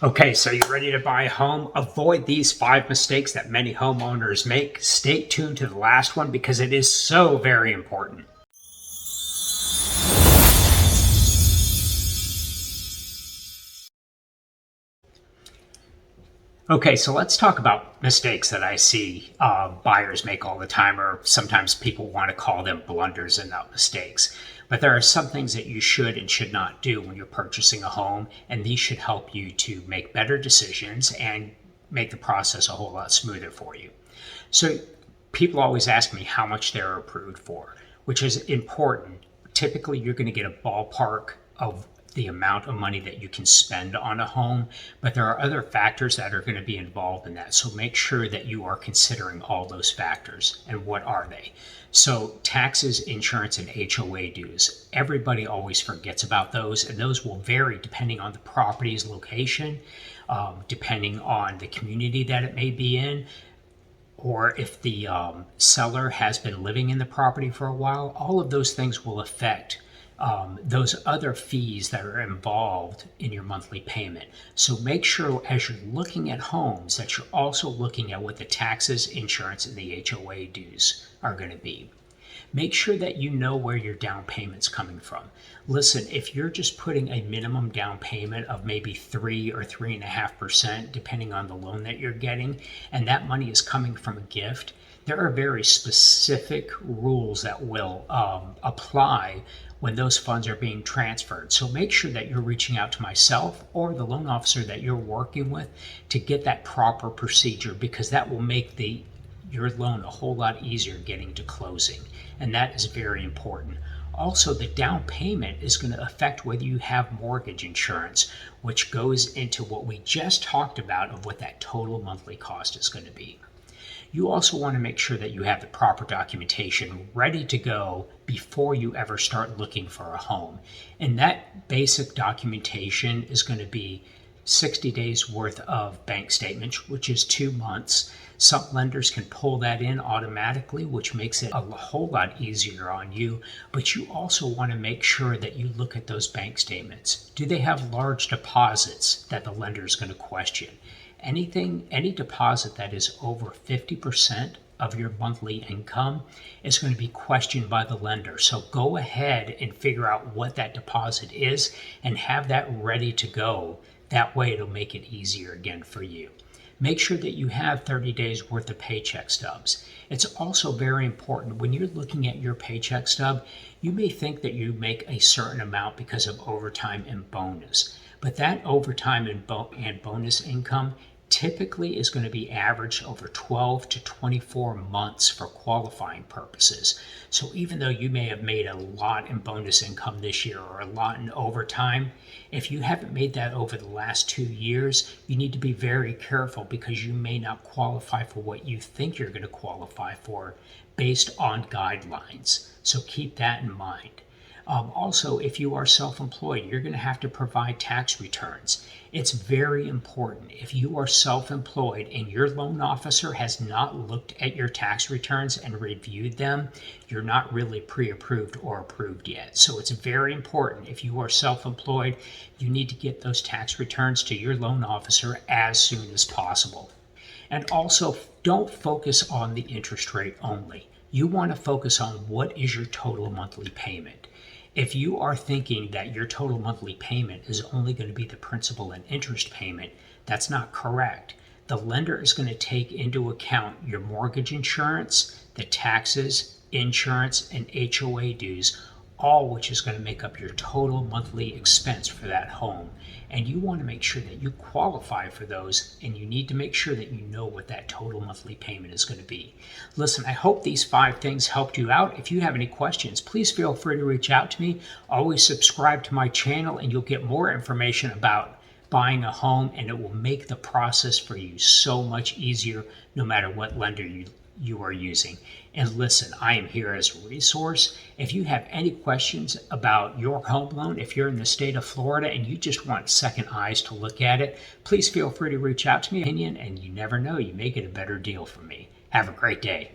Okay, so you're ready to buy a home? Avoid these 5 mistakes that many homeowners make. Stay tuned to the last one because it is so very important. Okay, so let's talk about mistakes that I see buyers make all the time, or sometimes people want to call them blunders and not mistakes. But there are some things that you should and should not do when you're purchasing a home, and these should help you to make better decisions and make the process a whole lot smoother for you. So people always ask me how much they're approved for, which is important. Typically, you're going to get a ballpark of the amount of money that you can spend on a home, but there are other factors that are going to be involved in that. So make sure that you are considering all those factors. And what are they? So taxes, insurance, and HOA dues. Everybody always forgets about those, and those will vary depending on the property's location, depending on the community that it may be in, or if the seller has been living in the property for a while. All of those things will affect those other fees that are involved in your monthly payment. So make sure as you're looking at homes that you're also looking at what the taxes, insurance, and the HOA dues are going to be. Make sure that you know where your down payment's coming from. Listen, if you're just putting a minimum down payment of maybe 3 or 3.5%, depending on the loan that you're getting, and that money is coming from a gift, there are very specific rules that will apply when those funds are being transferred. So make sure that you're reaching out to myself or the loan officer that you're working with to get that proper procedure, because that will make your loan a whole lot easier getting to closing. And that is very important. Also, the down payment is going to affect whether you have mortgage insurance, which goes into what we just talked about of what that total monthly cost is going to be. You also want to make sure that you have the proper documentation ready to go before you ever start looking for a home. And that basic documentation is going to be 60 days worth of bank statements, which is 2 months. Some lenders can pull that in automatically, which makes it a whole lot easier on you. But you also want to make sure that you look at those bank statements. Do they have large deposits that the lender is going to question? Any deposit that is over 50% of your monthly income is going to be questioned by the lender. So go ahead and figure out what that deposit is and have that ready to go. That way it'll make it easier again for you. Make sure that you have 30 days worth of paycheck stubs. It's also very important when you're looking at your paycheck stub, you may think that you make a certain amount because of overtime and bonus. But that overtime and bonus income typically is going to be averaged over 12 to 24 months for qualifying purposes. So even though you may have made a lot in bonus income this year or a lot in overtime, if you haven't made that over the last 2 years, you need to be very careful because you may not qualify for what you think you're going to qualify for based on guidelines. So keep that in mind. Also, if you are self-employed, you're going to have to provide tax returns. It's very important. If you are self-employed and your loan officer has not looked at your tax returns and reviewed them, you're not really pre-approved or approved yet. So it's very important. If you are self-employed, you need to get those tax returns to your loan officer as soon as possible. And also, don't focus on the interest rate only. You want to focus on what is your total monthly payment. If you are thinking that your total monthly payment is only going to be the principal and interest payment, that's not correct. The lender is going to take into account your mortgage insurance, the taxes, insurance, and HOA dues, all which is going to make up your total monthly expense for that home. And you want to make sure that you qualify for those, and you need to make sure that you know what that total monthly payment is going to be. Listen, I hope these 5 things helped you out. If you have any questions, please feel free to reach out to me. Always subscribe to my channel and you'll get more information about buying a home, and it will make the process for you so much easier no matter what lender you are using. And listen, I am here as a resource. If you have any questions about your home loan, if you're in the state of Florida and you just want second eyes to look at it, please feel free to reach out to me. And you never know, you may get a better deal from me. Have a great day.